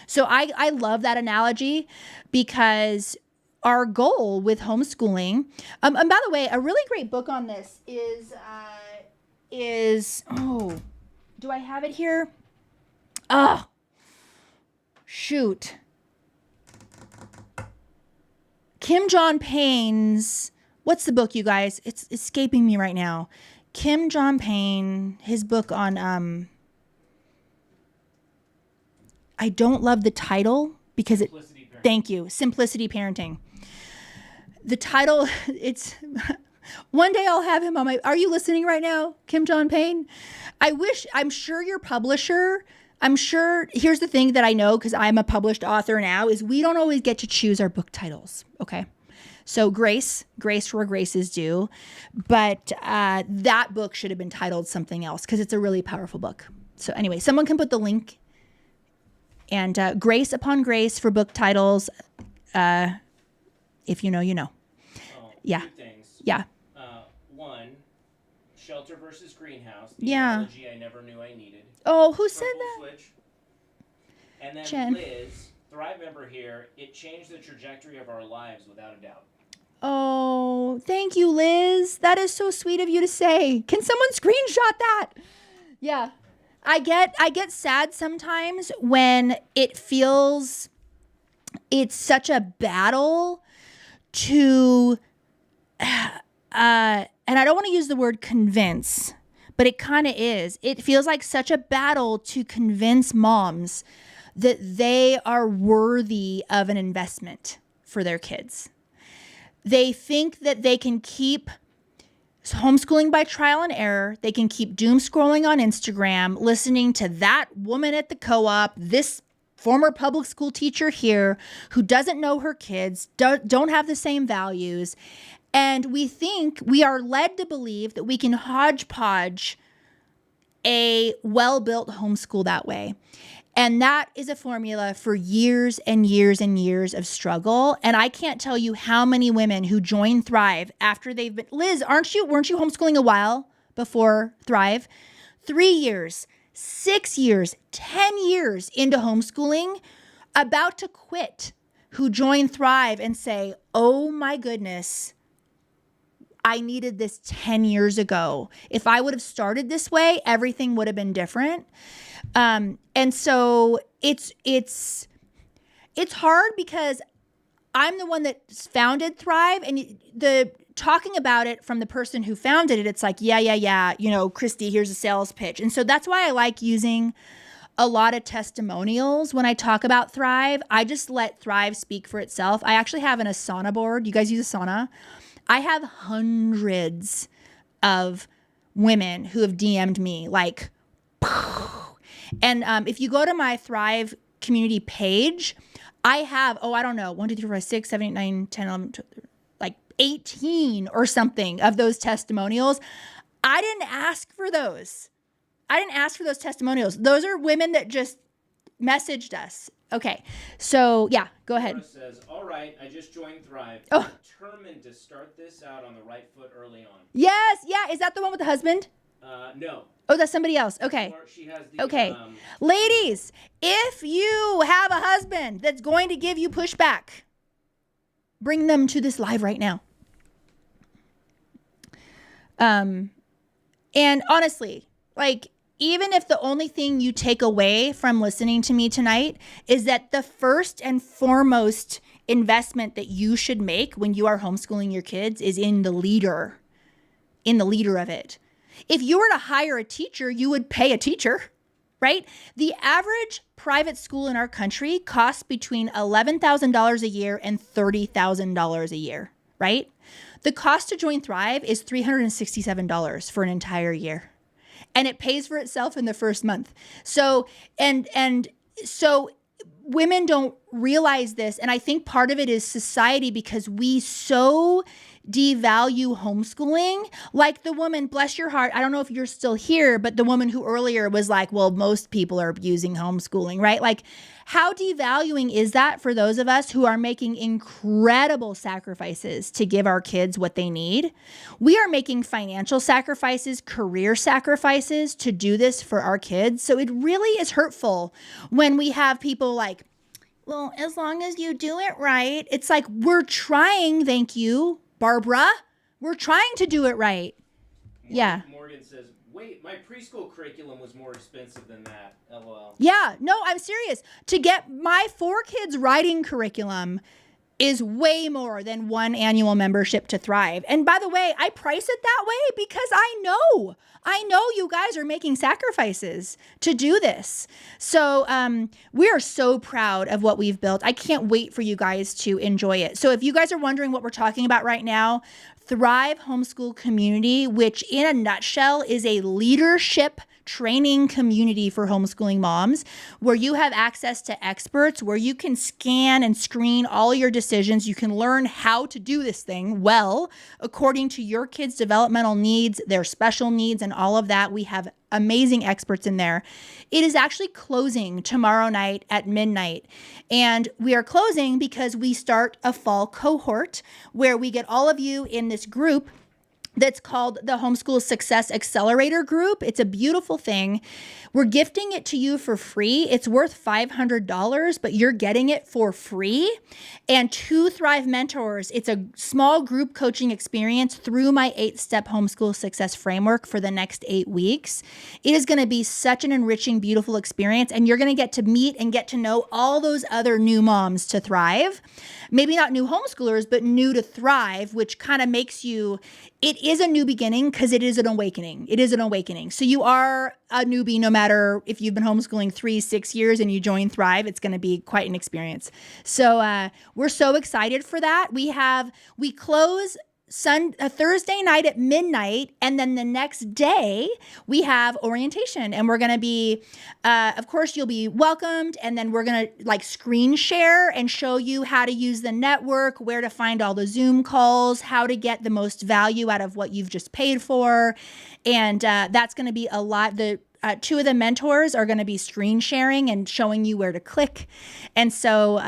So I love that analogy because our goal with homeschooling, and by the way, a really great book on this is do I have it here? Oh, shoot. Kim John Payne's, what's the book, you guys? It's escaping me right now. Kim John Payne, his book on, I don't love the title because thank you, Simplicity Parenting. The title, it's, one day I'll have him on are you listening right now, Kim John Payne? I'm sure your publisher, here's the thing that I know because I'm a published author now, is we don't always get to choose our book titles, okay? So grace where grace is due. But that book should have been titled something else because it's a really powerful book. So anyway, someone can put the link. And grace upon grace for book titles. If you know, you know. Yeah. Two things. Yeah. One, shelter versus greenhouse. The analogy I never knew I needed. Oh, who said that? Switch. And then Jen. Liz, Thrive member here, it changed the trajectory of our lives without a doubt. Oh, thank you, Liz. That is so sweet of you to say. Can someone screenshot that? Yeah. I get sad sometimes when it feels it's such a battle to and I don't want to use the word convince, but it kind of is. It feels like such a battle to convince moms that they are worthy of an investment for their kids. They think that they can keep homeschooling by trial and error. They can keep doom scrolling on Instagram, listening to that woman at the co-op, this former public school teacher here who doesn't know her kids, don't have the same values. And we think, we are led to believe that we can hodgepodge a well-built homeschool that way. And that is a formula for years and years and years of struggle. And I can't tell you how many women who join Thrive after they've been, Liz, weren't you homeschooling a while before Thrive? 3 years, 6 years, 10 years into homeschooling, about to quit, who join Thrive and say, oh my goodness, I needed this 10 years ago. If I would have started this way, everything would have been different. And so it's hard because I'm the one that founded Thrive, and the talking about it from the person who founded it, it's like, yeah, you know, Christy, here's a sales pitch. And so that's why I like using a lot of testimonials when I talk about Thrive. I just let Thrive speak for itself. I actually have an Asana board. You guys use Asana? I have hundreds of women who have DM'd me like, and if you go to my Thrive community page, I have, I don't know, 1, 2, 3, 4, 5, 6, 7, 8, 9, 10, 11, 12, like 18 or something of those testimonials. I didn't ask for those. I didn't ask for those testimonials. Those are women that just messaged us. Okay. So yeah, go ahead. Laura says, all right, I just joined Thrive. Oh. Determined to start this out on the right foot early on. Yes. Yeah. Is that the one with the husband? No. Oh, that's somebody else. Okay. Or she has the, okay. Ladies, if you have a husband that's going to give you pushback, bring them to this live right now. And honestly, like, even if the only thing you take away from listening to me tonight is that the first and foremost investment that you should make when you are homeschooling your kids is in the leader of it. If you were to hire a teacher, you would pay a teacher, right? The average private school in our country costs between $11,000 a year and $30,000 a year, right? The cost to join Thrive is $367 for an entire year. And it pays for itself in the first month. So, and so women don't realize this. And I think part of it is society, because we so devalue homeschooling. Like the woman, bless your heart, I don't know if you're still here, but the woman who earlier was like, well, most people are abusing homeschooling, right? Like, how devaluing is that for those of us who are making incredible sacrifices to give our kids what they need? We are making financial sacrifices, career sacrifices to do this for our kids. So it really is hurtful when we have people like, well, as long as you do it right. It's like, we're trying, thank you, Barbara. We're trying to do it right. Yeah. Morgan says, wait, my preschool curriculum was more expensive than that. LOL. Yeah, no, I'm serious. To get my 4 kids writing curriculum is way more than one annual membership to Thrive. And by the way, I price it that way because I know you guys are making sacrifices to do this. So we are so proud of what we've built. I can't wait for you guys to enjoy it. So if you guys are wondering what we're talking about right now, Thrive Homeschool Community, which in a nutshell is a leadership training community for homeschooling moms, where you have access to experts, where you can scan and screen all your decisions. You can learn how to do this thing well, according to your kids' developmental needs, their special needs, and all of that. We have amazing experts in there. It is actually closing tomorrow night at midnight. And we are closing because we start a fall cohort where we get all of you in this group that's called the Homeschool Success Accelerator Group. It's a beautiful thing. We're gifting it to you for free. It's worth $500, but you're getting it for free. And 2 Thrive mentors. It's a small group coaching experience through my 8-step homeschool success framework for the next 8 weeks. It is going to be such an enriching, beautiful experience. And you're going to get to meet and get to know all those other new moms to Thrive. Maybe not new homeschoolers, but new to Thrive, which kind of makes you, it is a new beginning because it is an awakening. It is an awakening. So you are a newbie no matter if you've been homeschooling 3-6 years and you join Thrive. It's going to be quite an experience. So we're so excited for that. We close Thursday night at midnight, and then the next day we have orientation, and we're going to be, of course, you'll be welcomed, and then we're going to like screen share and show you how to use the network, where to find all the Zoom calls, how to get the most value out of what you've just paid for, and that's going to be a lot. The 2 of the mentors are going to be screen sharing and showing you where to click. And so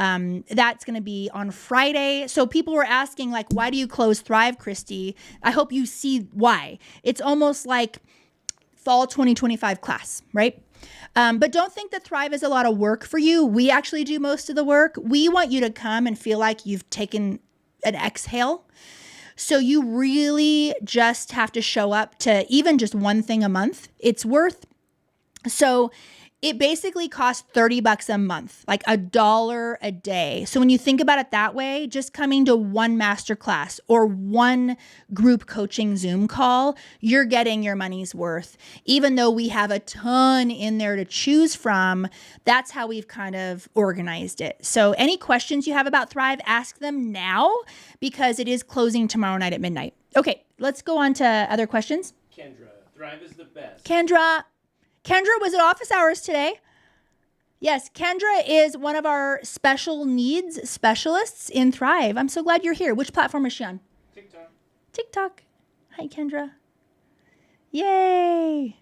that's going to be on Friday. So people were asking, like, why do you close Thrive, Christy? I hope you see why. It's almost like fall 2025 class, right? But don't think that Thrive is a lot of work for you. We actually do most of the work. We want you to come and feel like you've taken an exhale. So you really just have to show up to even just one thing a month. It's worth. So it basically costs $30 a month, like $1 a day. So when you think about it that way, just coming to one masterclass or one group coaching Zoom call, you're getting your money's worth. Even though we have a ton in there to choose from, that's how we've kind of organized it. So any questions you have about Thrive, ask them now because it is closing tomorrow night at midnight. Okay, let's go on to other questions. Kendra, Thrive is the best. Kendra was at office hours today. Yes, Kendra is one of our special needs specialists in Thrive. I'm so glad you're here. Which platform is she on? TikTok. TikTok. Hi, Kendra. Yay.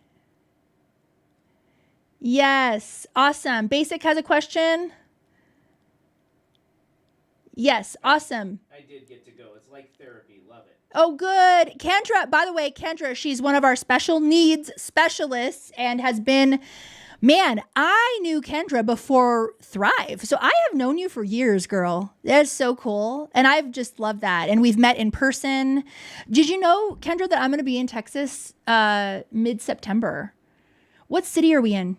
Yes, awesome. Basic has a question. Yes, awesome. I did get to go. It's like therapy. Love it. Oh, good. Kendra, by the way, she's one of our special needs specialists and has been, man, I knew Kendra before Thrive. So I have known you for years, girl. That's so cool. And I've just loved that. And we've met in person. Did you know, Kendra, that I'm going to be in Texas mid-September? What city are we in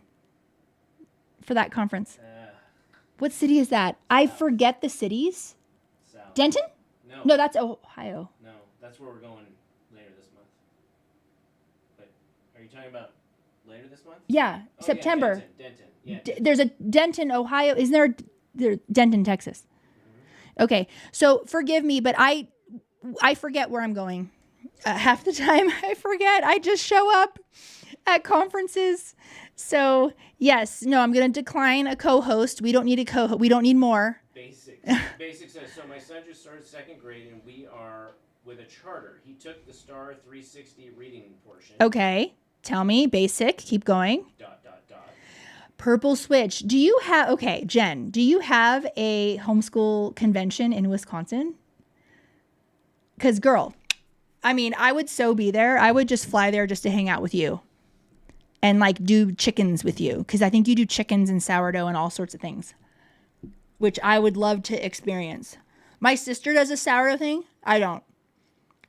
for that conference? What city is that? I forget the cities. South. Denton? No, that's Ohio. No, that's where we're going later this month. But are you talking about later this month? Yeah, Oh, September. Yeah, Denton. Yeah. There's a Denton, Ohio. Isn't there Denton, Texas? Mm-hmm. Okay, so forgive me, but I forget where I'm going. Half the time I forget. I just show up at conferences. So yes, no, I'm going to decline a co-host. We don't need a co-host. We don't need more. Basic says, so my son just started second grade and we are with a charter. He took the STAR 360 reading portion. Okay. Tell me, Basic. Keep going. ... Purple Switch. Do you have, okay, Jen, do you have a homeschool convention in Wisconsin? Because girl, I mean, I would so be there. I would just fly there just to hang out with you and like do chickens with you. Because I think you do chickens and sourdough and all sorts of things, which I would love to experience. My sister does a sourdough thing. I don't.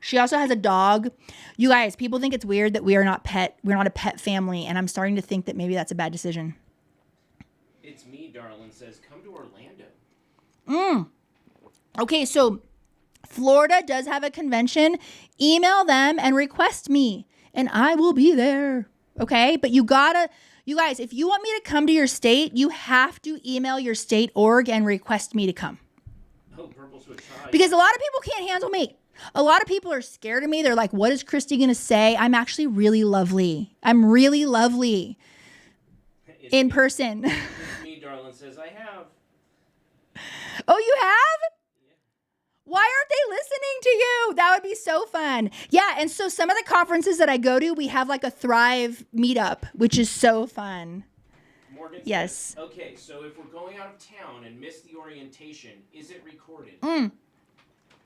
She also has a dog. You guys, people think it's weird that we're not a pet family. And I'm starting to think that maybe that's a bad decision. It's me, darling, says, come to Orlando. Okay, so Florida does have a convention. Email them and request me, and I will be there. Okay, but you guys, if you want me to come to your state, you have to email your state org and request me to come. Oh, Purple Switch High. Because a lot of people can't handle me. A lot of people are scared of me. They're like, what is Christy going to say? I'm actually really lovely. I'm really lovely in person. It's me, darling, says, I have. Oh, you have? Why aren't they listening to you? That would be so fun. Yeah, and so some of the conferences that I go to, we have like a Thrive meetup, which is so fun. Morgan yes. Says, okay, so if we're going out of town and miss the orientation, is it recorded?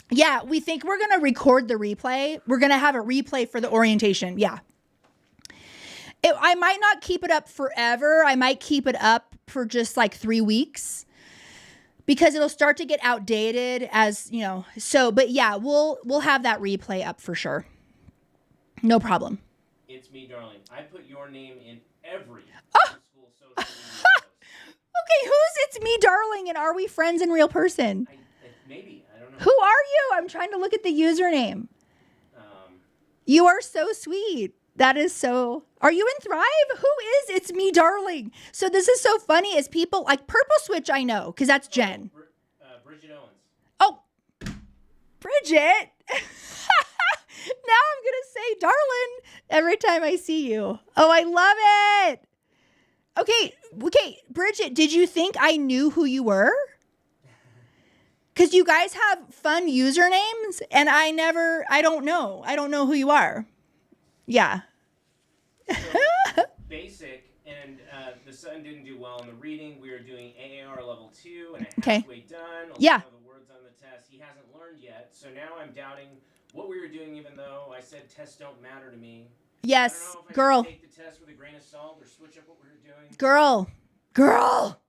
Yeah, we think we're going to record the replay. We're going to have a replay for the orientation. Yeah. I might not keep it up forever. I might keep it up for just like 3 weeks. Because it'll start to get outdated as, you know. So, but yeah, we'll have that replay up for sure. No problem. It's me, darling. I put your name in every school social media post. Okay, who's It's Me, Darling, and are we friends in real person? Maybe. I don't know. Who are you? I'm trying to look at the username. You are so sweet. That is so... Are you in Thrive? Who is It's Me, Darling? So this is so funny as people... Like Purple Switch, I know, because that's Jen. Bridget Owens. Oh, Bridget. Now I'm going to say darling every time I see you. Oh, I love it. Okay, Bridget, did you think I knew who you were? Because you guys have fun usernames, and I don't know. I don't know who you are. Yeah. So, basic, and the son didn't do well in the reading. We were doing AAR level 2 and halfway done. Yeah. The words on the test. He hasn't learned yet. So now I'm doubting what we were doing, even though I said tests don't matter to me. Yes, I don't know if girl. I should take the test with a grain of salt or switch up what we were doing. Girl.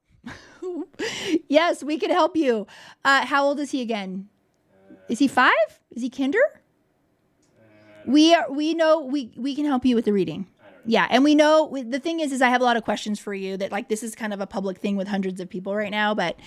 Yes, we can help you. How old is he again? Is he 5? Is he kinder? We know we can help you with the reading. I don't Yeah. And we know the thing is I have a lot of questions for you that like, this is kind of a public thing with hundreds of people right now. But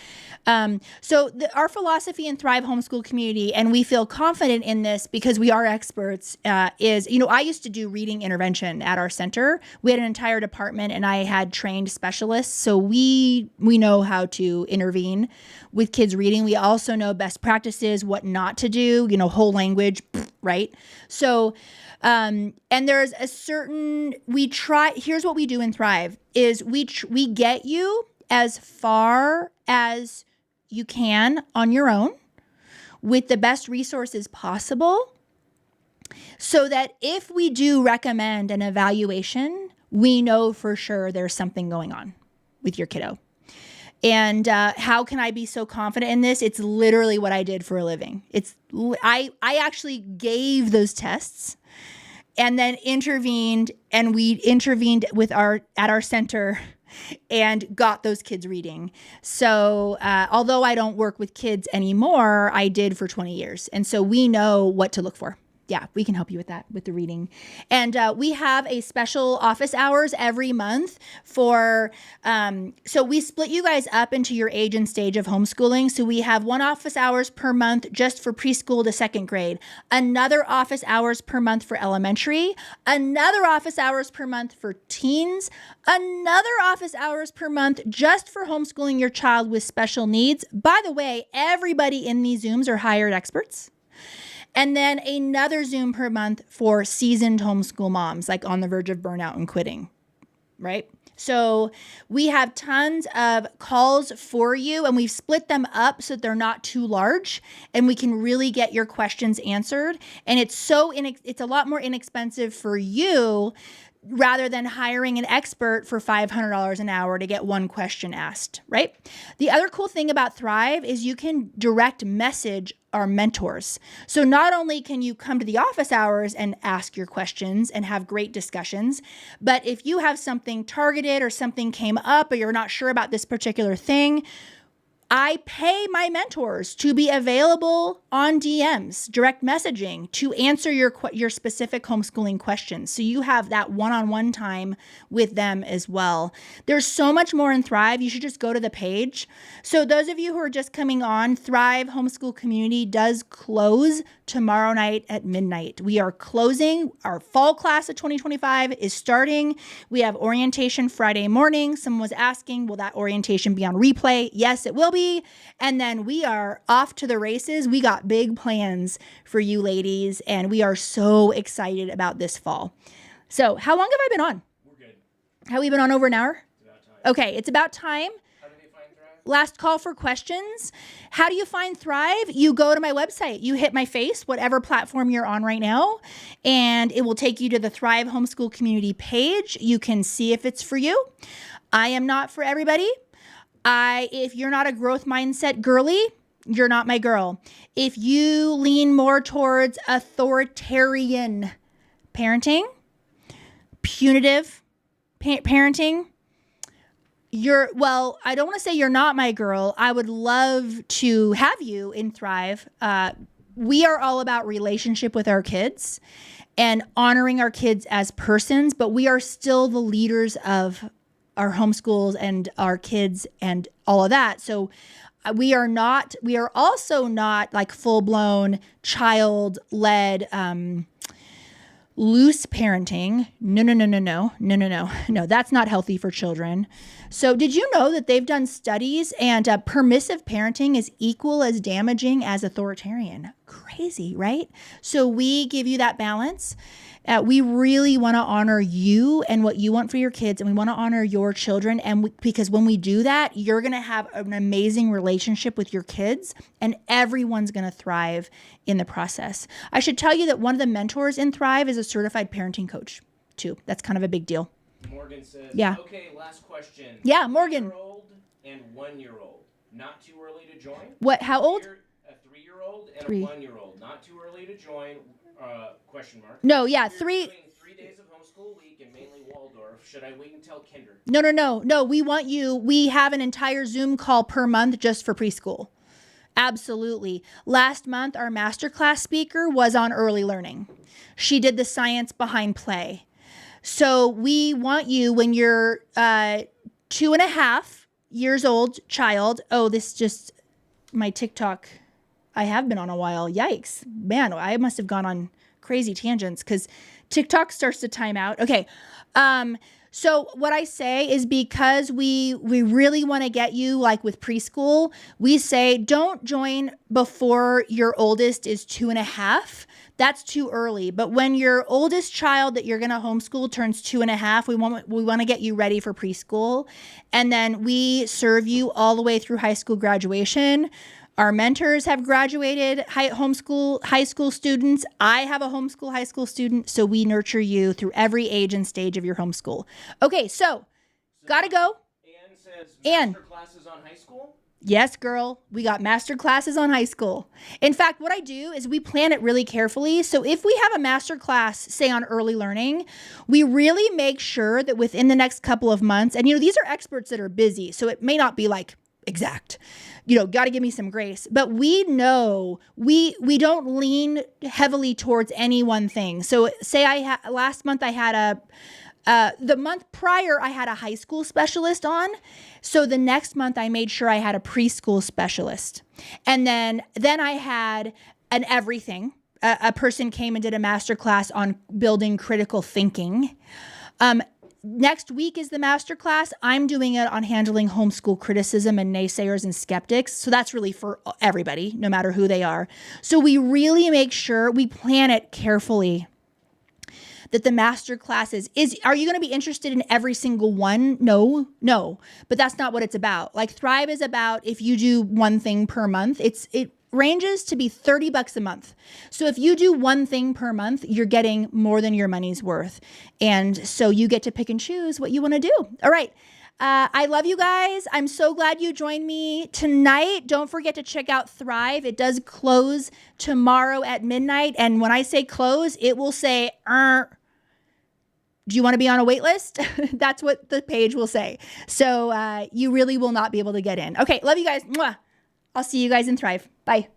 our philosophy in Thrive Homeschool Community, and we feel confident in this because we are experts, is, I used to do reading intervention at our center. We had an entire department and I had trained specialists. So we know how to intervene with kids reading. We also know best practices, what not to do, whole language, right? So, and there's a certain, here's what we do in Thrive is we get you as far as you can on your own with the best resources possible so that if we do recommend an evaluation, we know for sure there's something going on with your kiddo. And how can I be so confident in this? It's literally what I did for a living. I actually gave those tests and then intervened, and we intervened at our center and got those kids reading. So although I don't work with kids anymore, I did for 20 years. And so we know what to look for. Yeah, we can help you with that, with the reading. And we have a special office hours every month for, so we split you guys up into your age and stage of homeschooling. So we have one office hours per month just for preschool to second grade, another office hours per month for elementary, another office hours per month for teens, another office hours per month just for homeschooling your child with special needs. By the way, everybody in these Zooms are hired experts. And then another Zoom per month for seasoned homeschool moms, like on the verge of burnout and quitting, right? So we have tons of calls for you, and we've split them up so that they're not too large, and we can really get your questions answered. And it's it's a lot more inexpensive for you rather than hiring an expert for $500 an hour to get one question asked, right? The other cool thing about Thrive is you can direct message our mentors. So not only can you come to the office hours and ask your questions and have great discussions, but if you have something targeted or something came up or you're not sure about this particular thing, I pay my mentors to be available on DMs, direct messaging, to answer your specific homeschooling questions. So you have that one-on-one time with them as well. There's so much more in Thrive. You should just go to the page. So those of you who are just coming on, Thrive Homeschool Community does close tomorrow night at midnight. We are closing. Our fall class of 2025 is starting. We have orientation Friday morning. Someone was asking, will that orientation be on replay? Yes, it will be. And then we are off to the races. We got big plans for you ladies, and we are so excited about this fall. So how long have I been on? We're good. Have we been on over an hour? It's about time. Okay, it's about time. How do they find Thrive? Last call for questions. How do you find Thrive? You go to my website. You hit my face, whatever platform you're on right now, and it will take you to the Thrive Homeschool Community page. You can see if it's for you. I am not for everybody. If you're not a growth mindset girly, you're not my girl. If you lean more towards authoritarian parenting, punitive parenting, I don't want to say you're not my girl. I would love to have you in Thrive. We are all about relationship with our kids and honoring our kids as persons, but we are still the leaders of our homeschools and our kids and all of that. So we are also not like full-blown child-led loose parenting. No, that's not healthy for children. So did you know that they've done studies and permissive parenting is equal as damaging as authoritarian? Crazy, right? So we give you that balance. We really want to honor you and what you want for your kids, and we want to honor your children. And because when we do that, you're going to have an amazing relationship with your kids, and everyone's going to thrive in the process. I should tell you that one of the mentors in Thrive is a certified parenting coach, too. That's kind of a big deal. Morgan says, yeah. Okay, last question. Yeah, Morgan. 3-year-old and 1-year-old. Not too early to join? What? How old? A 3-year-old and 3. a 1-year-old. Not too early to join? Question mark. No, yeah, You're 3. Doing 3 days of homeschool a week and mainly Waldorf. Should I wait until kinder? No. We want you. We have an entire Zoom call per month just for preschool. Absolutely. Last month, our masterclass speaker was on early learning. She did the science behind play. So we want you when you're 2.5 years old child. Oh, this just my TikTok. I have been on a while. Yikes. Man, I must have gone on crazy tangents because TikTok starts to time out. Okay. So what I say is because we really want to get you like with preschool, we say don't join before your oldest is 2.5. That's too early. But when your oldest child that you're going to homeschool turns 2.5, we want to get you ready for preschool. And then we serve you all the way through high school graduation. Our mentors have graduated homeschool high school students. I have a homeschool high school student. So we nurture you through every age and stage of your homeschool. Okay, so gotta go. Ann says Ann. master classes on high school? Yes, girl. We got master classes on high school. In fact, what I do is we plan it really carefully. So if we have a master class, say on early learning, we really make sure that within the next couple of months, and these are experts that are busy, so it may not be like exact, got to give me some grace, but we know we don't lean heavily towards any one thing. So say last month I had the month prior, I had a high school specialist on. So the next month I made sure I had a preschool specialist. And then I had an everything. A person came and did a master class on building critical thinking. Next week is the master class. I'm doing it on handling homeschool criticism and naysayers and skeptics. So that's really for everybody, no matter who they are. So we really make sure we plan it carefully. That the master classes are you going to be interested in every single one? No, but that's not what it's about. Like Thrive is about if you do one thing per month, it ranges to be $30 a month. So if you do one thing per month, you're getting more than your money's worth. And so you get to pick and choose what you want to do. All right. I love you guys. I'm so glad you joined me tonight. Don't forget to check out Thrive. It does close tomorrow at midnight. And when I say close, it will say, do you want to be on a wait list? That's what the page will say. So you really will not be able to get in. Okay, love you guys. Mwah. I'll see you guys in Thrive. Bye.